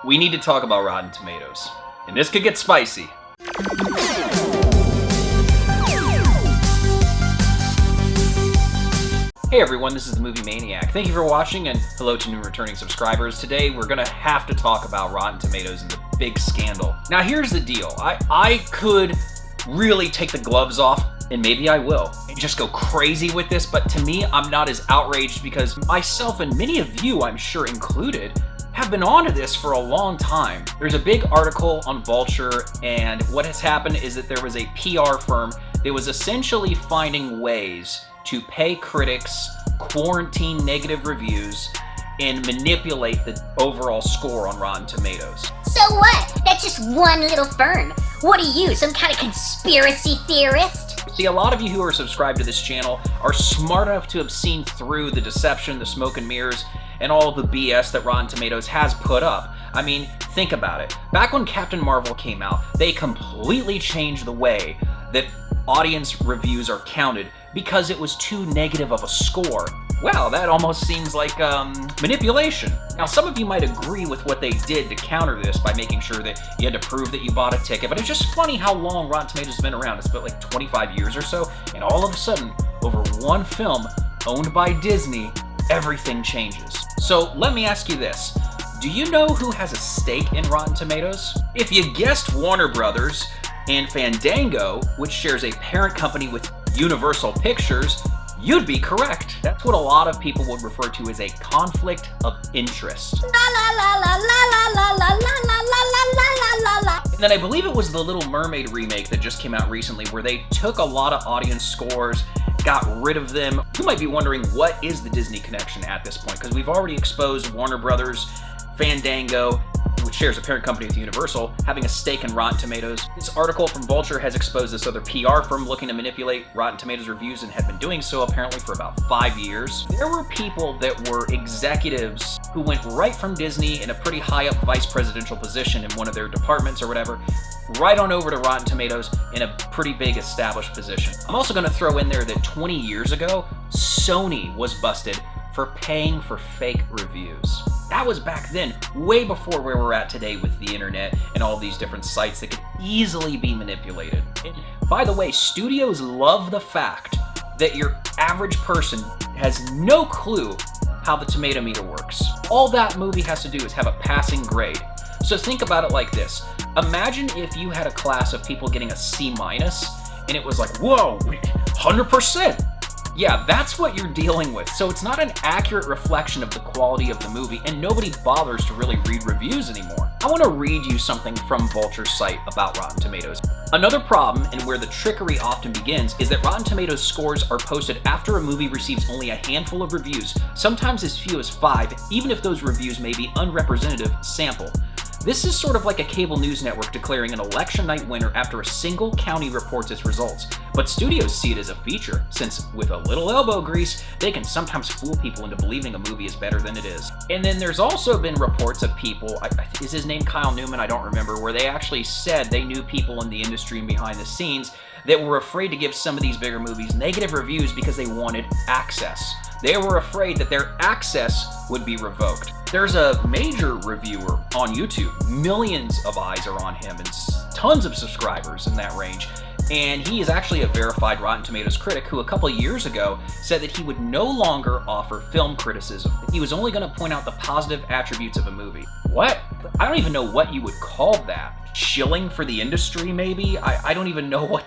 we need to talk about Rotten Tomatoes. And this could get spicy. Hey everyone, this is the Movie Maniac. Thank you for watching, and hello to new returning subscribers. Today we're gonna have to talk about Rotten Tomatoes and the big scandal. Now here's the deal. I could really take the gloves off, and maybe I will, and just go crazy with this, but to me, I'm not as outraged because myself and many of you, I'm sure included, have been onto this for a long time. There's a big article on Vulture, and what has happened is that there was a PR firm that was essentially finding ways to pay critics, quarantine negative reviews, and manipulate the overall score on Rotten Tomatoes. So what? That's just one little firm. What are you, some kind of conspiracy theorist? See, a lot of you who are subscribed to this channel are smart enough to have seen through the deception, the smoke and mirrors, and all the BS that Rotten Tomatoes has put up. I mean, think about it. Back when Captain Marvel came out, they completely changed the way that audience reviews are counted because it was too negative of a score. Wow, that almost seems like manipulation. Now, some of you might agree with what they did to counter this by making sure that you had to prove that you bought a ticket, but it's just funny how long Rotten Tomatoes has been around. It's been like 25 years or so, and all of a sudden, over one film owned by Disney, everything changes. So let me ask you this. Do you know who has a stake in Rotten Tomatoes? If you guessed Warner Brothers and Fandango, which shares a parent company with Universal Pictures, you'd be correct. That's what a lot of people would refer to as a conflict of interest. La la la la la la la la la la la la. And then I believe it was the Little Mermaid remake that just came out recently where they took a lot of audience scores, got rid of them. You might be wondering, what is the Disney connection at this point? Because we've already exposed Warner Brothers, Fandango, which shares a parent company with Universal, having a stake in Rotten Tomatoes. This article from Vulture has exposed this other PR firm looking to manipulate Rotten Tomatoes reviews and had been doing so apparently for about 5 years. There were people that were executives who went right from Disney in a pretty high up vice presidential position in one of their departments or whatever, right on over to Rotten Tomatoes in a pretty big established position. I'm also going to throw in there that 20 years ago, Sony was busted for paying for fake reviews. That was back then, way before where we're at today with the internet and all these different sites that could easily be manipulated. And by the way, studios love the fact that your average person has no clue how the tomato meter works. All that movie has to do is have a passing grade. So think about it like this. Imagine if you had a class of people getting a C- and it was like, whoa, 100%. Yeah, that's what you're dealing with. So it's not an accurate reflection of the quality of the movie, and nobody bothers to really read reviews anymore. I want to read you something from Vulture's site about Rotten Tomatoes. Another problem, and where the trickery often begins, is that Rotten Tomatoes scores are posted after a movie receives only a handful of reviews, sometimes as few as 5, even if those reviews may be unrepresentative sample. This is sort of like a cable news network declaring an election night winner after a single county reports its results. But studios see it as a feature, since with a little elbow grease, they can sometimes fool people into believing a movie is better than it is. And then there's also been reports of people, is his name Kyle Newman? I don't remember, where they actually said they knew people in the industry and behind the scenes that were afraid to give some of these bigger movies negative reviews because they wanted access. They were afraid that their access would be revoked. There's a major reviewer on YouTube. Millions of eyes are on him and tons of subscribers in that range. And he is actually a verified Rotten Tomatoes critic who a couple of years ago said that he would no longer offer film criticism. He was only going to point out the positive attributes of a movie. What? I don't even know what you would call that. Shilling for the industry, maybe? I don't even know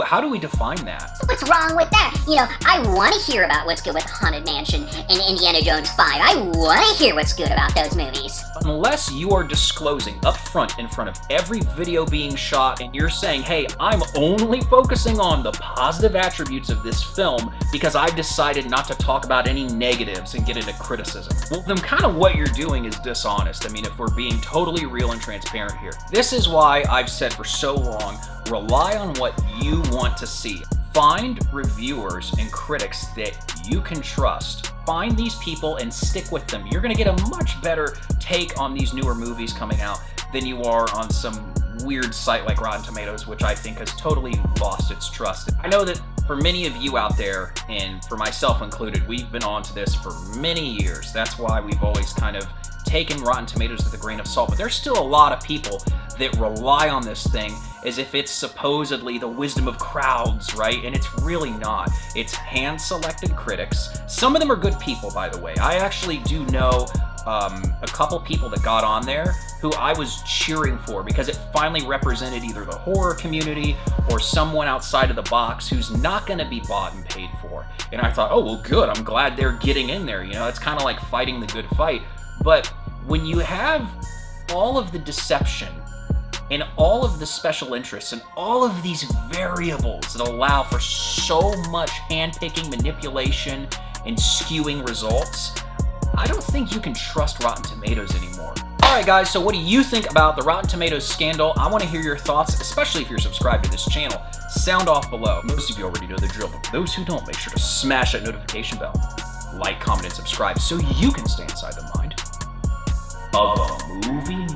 how do we define that? So what's wrong with that? You know, I want to hear about what's good with Haunted Mansion and Indiana Jones 5. I want to hear what's good about those movies. Unless you are disclosing up front in front of every video being shot and you're saying, hey, I'm only focusing on the positive attributes of this film because I've decided not to talk about any negatives and get into criticism. Well, then kind of what you're doing is dishonest. I mean, if we're being totally real and transparent here. This is why I've said for so long, rely on what you want to see. Find reviewers and critics that you can trust. Find these people and stick with them. You're going to get a much better take on these newer movies coming out than you are on some weird site like Rotten Tomatoes, which I think has totally lost its trust. I know that for many of you out there, and for myself included, we've been on to this for many years. That's why we've always kind of taking Rotten Tomatoes with a grain of salt, but there's still a lot of people that rely on this thing as if it's supposedly the wisdom of crowds, right? And it's really not. It's hand-selected critics. Some of them are good people, by the way. I actually do know a couple people that got on there who I was cheering for because it finally represented either the horror community or someone outside of the box who's not going to be bought and paid for. And I thought, oh, well, good. I'm glad they're getting in there. You know, it's kind of like fighting the good fight. But when you have all of the deception and all of the special interests and all of these variables that allow for so much handpicking, manipulation, and skewing results, I don't think you can trust Rotten Tomatoes anymore. Alright guys, so what do you think about the Rotten Tomatoes scandal? I want to hear your thoughts, especially if you're subscribed to this channel. Sound off below. Most of you already know the drill, but for those who don't, make sure to smash that notification bell. Like, comment, and subscribe so you can stay inside the mind of a movie